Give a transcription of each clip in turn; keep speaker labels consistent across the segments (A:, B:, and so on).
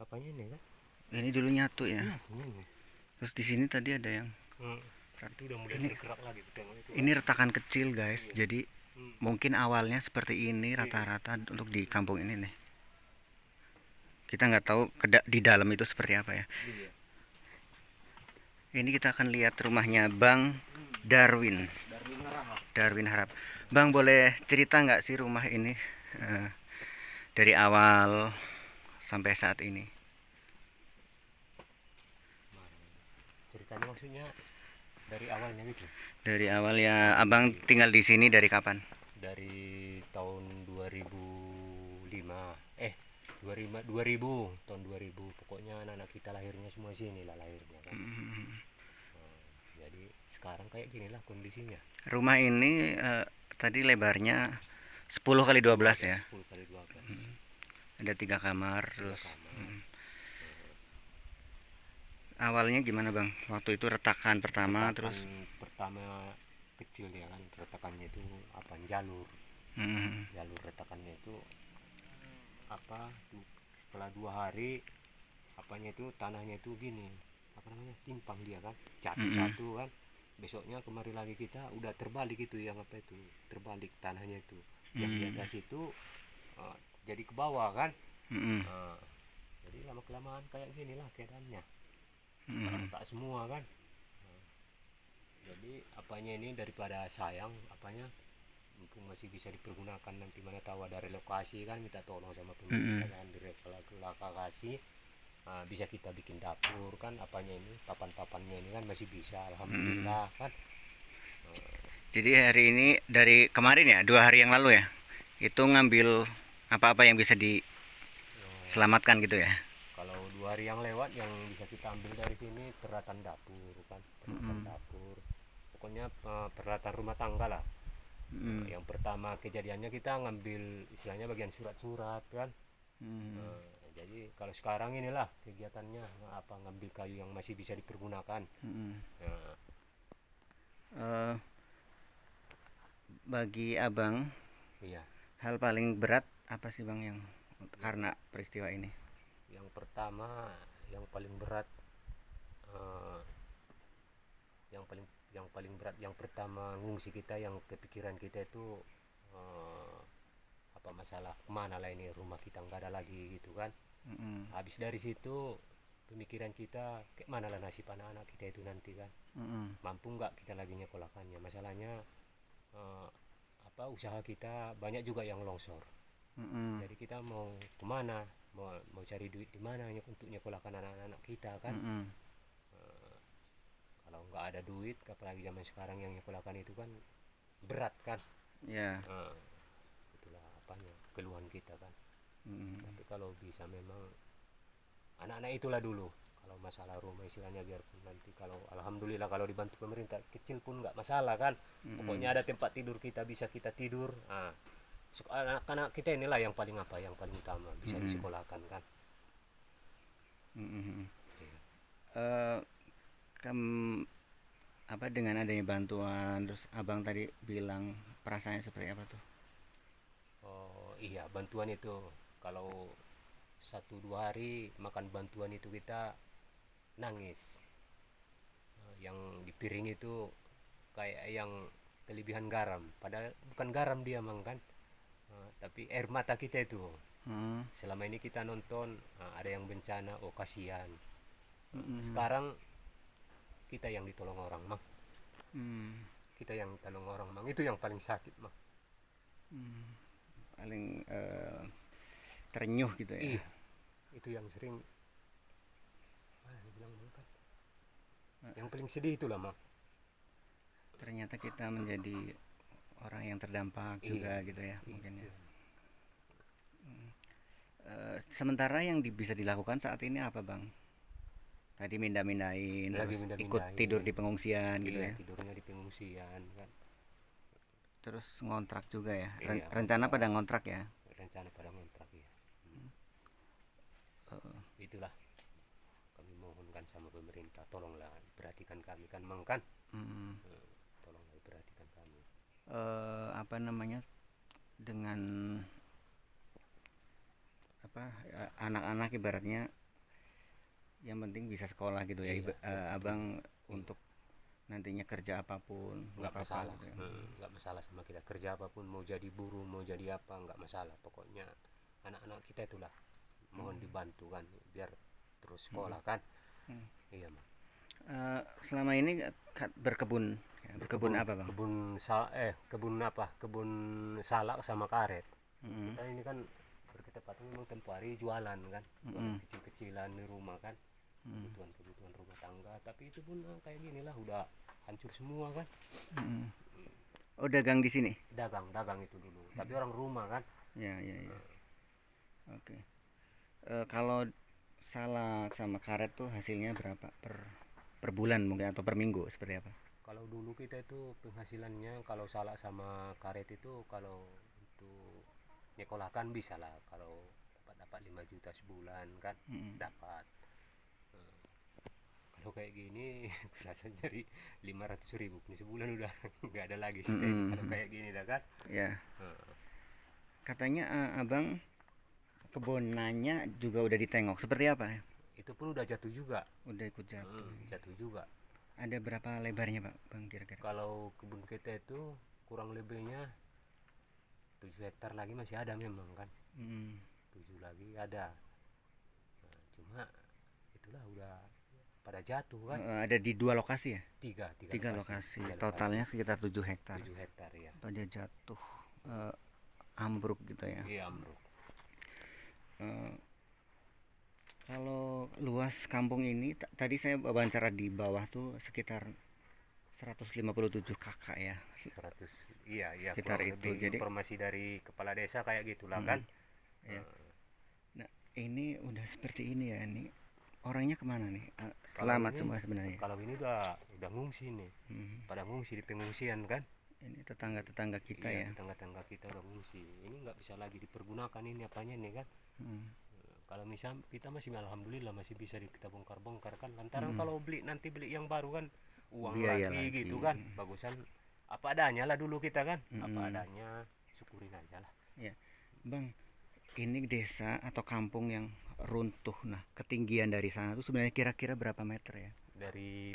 A: Apanya ini kan?
B: Ini dulu nyatu ya.
A: Ini.
B: Terus di sini tadi ada yang
A: Itu udah mulai
B: ini,
A: bergerak lagi. Tengok itu.
B: ini retakan kecil guys.
A: Iya.
B: Jadi mungkin awalnya seperti ini rata-rata untuk di kampung ini nih. Kita nggak tahu di dalam itu seperti apa ya.
A: Iya.
B: Ini kita akan lihat rumahnya Bang Darwin. Darwin Harap. Bang, boleh cerita nggak sih rumah ini dari awal sampai saat ini?
A: Ceritanya maksudnya dari awalnya gitu.
B: Dari awal ya, abang tinggal di sini dari kapan?
A: Dari tahun 2005. 2000 tahun 2000. Pokoknya anak-anak kita lahirnya semua sini lah lahirnya kan. Jadi sekarang kayak gini lah kondisinya.
B: Rumah ini tadi lebarnya 10 kali 12 ya.
A: 10 kali 12.
B: Ada 3 kamar terus.
A: Kamar.
B: Awalnya gimana bang? Waktu itu retakan pertama terus
A: pertama kecil ya kan, retakannya itu apa, jalur retakannya itu apa, setelah 2 hari apanya itu tanahnya itu gini, apa namanya, timpang dia kan, jatuh satu kan, besoknya kemari lagi kita udah terbalik itu, yang apa itu, terbalik tanahnya itu, yang di atas itu jadi ke bawah kan. Jadi lama kelamaan kayak gini lah keadaannya, tak semua kan. Jadi apanya ini daripada sayang apanya, mumpung masih bisa dipergunakan, nanti mana tahu ada relokasi kan, minta tolong sama pemerintah kan, direlokasi. Bisa kita bikin dapur kan, apanya ini, papan-papannya ini kan masih bisa, alhamdulillah kan.
B: jadi hari ini dari kemarin ya, 2 hari yang lalu ya, itu ngambil apa-apa yang bisa diselamatkan gitu ya.
A: Kalau 2 hari yang lewat yang bisa kita ambil dari sini peralatan dapur kan, peralatan dapur, pokoknya peralatan rumah tangga lah. Yang pertama kejadiannya kita ngambil istilahnya bagian surat-surat kan. Jadi kalau sekarang inilah kegiatannya apa, ngambil kayu yang masih bisa dipergunakan.
B: Bagi abang,
A: Iya.
B: hal paling berat apa sih bang yang karena peristiwa ini?
A: Yang pertama, yang paling berat, yang paling berat, yang pertama ngungsi kita, yang kepikiran kita itu apa, masalah kemana lah ini, rumah kita nggak ada lagi gitu kan. Habis dari situ pemikiran kita kayak mana lah nasib anak-anak kita itu nanti kan. Mampu nggak kita lagi nyekolahkannya, masalahnya apa, usaha kita banyak juga yang longsor. Jadi kita mau kemana, mau cari duit di mana untuk nyekolahkan anak-anak kita kan. Kalau nggak ada duit, apalagi zaman sekarang yang nyekolahkan itu kan berat kan.
B: Ya.
A: Itulah apanya keluhan kita kan. Tapi kalau bisa memang anak-anak itulah dulu, kalau masalah rumah istilahnya, biarpun nanti kalau alhamdulillah kalau dibantu pemerintah kecil pun nggak masalah kan. Pokoknya ada tempat tidur, kita bisa kita tidur. Anak-anak kita inilah yang paling apa, yang paling utama bisa disekolahkan kan.
B: Apa dengan adanya bantuan, terus abang tadi bilang perasaannya seperti apa tuh?
A: Oh iya, bantuan itu kalau 1-2 hari makan bantuan itu kita nangis. Yang di piring itu kayak yang kelebihan garam, padahal bukan garam dia mang kan. Tapi air mata kita itu. Selama ini kita nonton ada yang bencana, oh kasihan. Sekarang kita yang ditolong orang mang. Kita yang tolong orang mang, itu yang paling sakit mang.
B: Paling terenyuh gitu ya.
A: Iya, itu yang sering bilang kan. Yang paling sedih itulah mang.
B: Ternyata kita menjadi orang yang terdampak juga gitu ya, mungkin ya. Sementara yang bisa dilakukan saat ini apa bang? Tadi minda-mindain, terus ikut tidur di pengungsian gitu ya.
A: Tidurnya di pengungsian kan.
B: Terus ngontrak juga ya. Rencana pada ngontrak ya.
A: Rencana pada ngontrak ya. Itulah kami mohonkan sama pemerintah, tolonglah perhatikan kami kan mang kan. Tolonglah perhatikan kami.
B: Apa namanya, dengan anak-anak ibaratnya yang penting bisa sekolah gitu ya.
A: Iya,
B: Abang untuk nantinya kerja apapun
A: nggak
B: apa
A: masalah.
B: gitu ya.
A: Nggak masalah sama kita kerja apapun, mau jadi buruh mau jadi apa nggak masalah, pokoknya anak-anak kita itulah mohon dibantu kan biar terus sekolah kan. Iya Bang.
B: Selama ini berkebun ya, berkebun apa Bang?
A: Kebun apa, kebun salak sama karet.
B: Mm-mm.
A: Kita ini kan berketepatan memang tempo hari jualan kan, jualan kecil-kecilan di rumah kan, kebutuhan rumah tangga, tapi itu pun kayak gini lah udah hancur semua kan.
B: Mm-mm. Oh, dagang di sini?
A: Dagang itu dulu, tapi orang rumah kan.
B: Ya, ya, ya. Oke. Kalau salak sama karet tuh hasilnya berapa per bulan mungkin atau per minggu seperti apa?
A: Kalau dulu kita itu penghasilannya kalau salak sama karet itu kalau untuk nyekolahkan bisa lah, kalau dapat 5 juta sebulan kan. Dapat. Kalau kayak gini rasanya dari 500.000 nih sebulan udah nggak ada lagi. Kalau kayak gini dah kan.
B: Ya. Katanya abang kebunannya juga udah ditengok seperti apa ya?
A: Itu pun udah jatuh juga.
B: Udah ikut jatuh.
A: Jatuh juga.
B: Ada berapa lebarnya Pak Bang kira-kira?
A: Kalau kebun kita itu kurang lebihnya 7 hektar lagi masih ada memang kan. 7 lagi ada. Nah, cuma itulah udah pada jatuh kan.
B: Ada di 2 lokasi ya?
A: Tiga
B: lokasi.
A: Tiga
B: Totalnya sekitar 7 hektar.
A: 7 hektar ya.
B: Pada jatuh ambruk gitu ya.
A: Iya ambruk.
B: Kalau luas kampung ini tadi saya wawancara di bawah tuh sekitar 157 kakak ya.
A: 100. Iya
B: Sekitar
A: kurang
B: itu.
A: lebih
B: Jadi
A: informasi dari kepala desa kayak gitulah kan.
B: ya. Nah, ini udah seperti ini ya. Ini orangnya kemana nih? Selamat semua sebenarnya.
A: Kalau ini udah ngungsi nih. Pada ngungsi di pengungsian kan.
B: Ini tetangga-tetangga kita ya.
A: Tetangga-tetangga kita udah ngungsi. Ini nggak bisa lagi dipergunakan ini apanya nih kan. Kalau misal kita masih alhamdulillah masih bisa kita bongkar-bongkar kan, lantaran kalau nanti beli yang baru kan uang
B: Biaya
A: lagi
B: lagi.
A: gitu kan. Bagusan apa adanya lah dulu kita kan. Apa adanya, syukurin aja lah.
B: Ya. Bang, ini desa atau kampung yang runtuh. Nah, ketinggian dari sana tuh sebenarnya kira-kira berapa meter ya?
A: Dari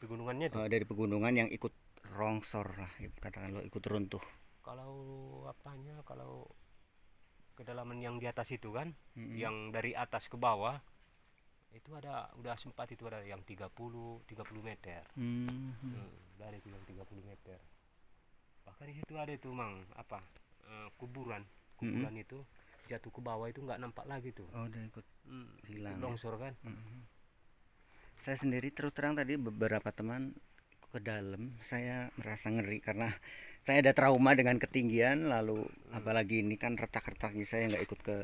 A: pegunungannya tuh.
B: Dari pegunungan yang ikut rongsor lah, katakan lo ikut runtuh.
A: Kalau apanya, kalau kedalaman yang di atas itu kan, yang dari atas ke bawah itu udah sempat itu ada yang 30 meter. Dari itu yang 30 meter. Bahkan di situ ada itu Mang kuburan itu jatuh ke bawah itu nggak nampak lagi tuh.
B: Oh, udah ikut hilang.
A: Longsor kan.
B: Saya sendiri terus terang tadi beberapa teman ke dalam, saya merasa ngeri karena saya ada trauma dengan ketinggian, lalu apalagi ini kan retak-retaknya, saya nggak ikut ke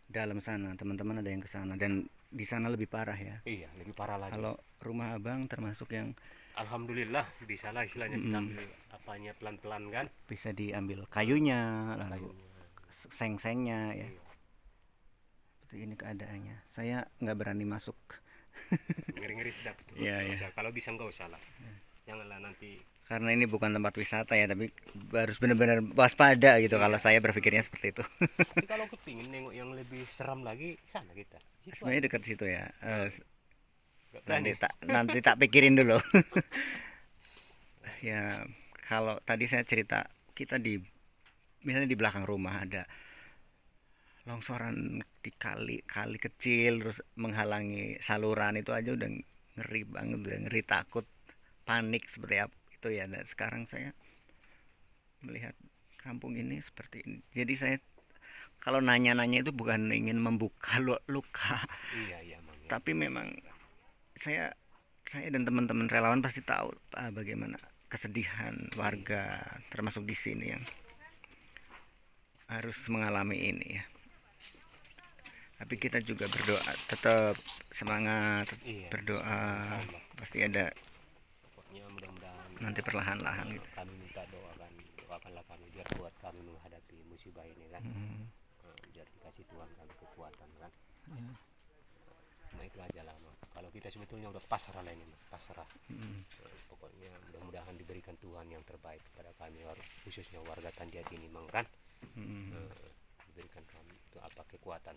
B: dalam sana. Teman-teman ada yang ke sana dan di sana lebih parah ya.
A: Iya, lebih parah lagi.
B: Kalau rumah abang termasuk yang
A: alhamdulillah bisa lah istilahnya kita ambil apanya pelan-pelan kan.
B: Bisa diambil kayunya, lalu seng-sengnya ya.
A: Iya.
B: Seperti ini keadaannya. Saya nggak berani masuk.
A: Ngeri-ngeri sedap itu.
B: Iya.
A: Kalau bisa nggak usah lah. Janganlah nanti.
B: Karena ini bukan tempat wisata ya, tapi harus benar-benar waspada gitu. Kalau saya berpikirnya seperti itu.
A: Tapi kalau kepingin nengok yang lebih seram lagi, sana kita.
B: Sebenarnya dekat situ ya.
A: Nanti
B: Nanti tak pikirin dulu. Ya, kalau tadi saya cerita kita misalnya di belakang rumah ada longsoran di kali kecil terus menghalangi saluran, itu aja udah ngeri banget, udah ngeri, takut, panik seperti apa itu ya. Dan sekarang saya melihat kampung ini seperti ini, jadi saya kalau nanya-nanya itu bukan ingin membuka luka.
A: Iya,
B: tapi memang saya dan teman-teman relawan pasti tahu bagaimana kesedihan warga termasuk di sini yang harus mengalami ini ya. Tapi kita juga berdoa, tetap semangat, berdoa, pasti ada.
A: Pokoknya mudah-mudahan
B: nanti perlahan-lahan gitu.
A: Kami minta doakanlah kami biar kuat kami menghadapi musibah ini kan. Biar dikasih Tuhan kami kekuatan kan. Nah itu aja lah Mak. Kalau kita sebetulnya udah pasrah lah ini Mak. Pasrah. Pokoknya mudah-mudahan diberikan Tuhan yang terbaik kepada kami, khususnya warga Tandiat ini Mang kan. berikan kami itu apa kekuatan.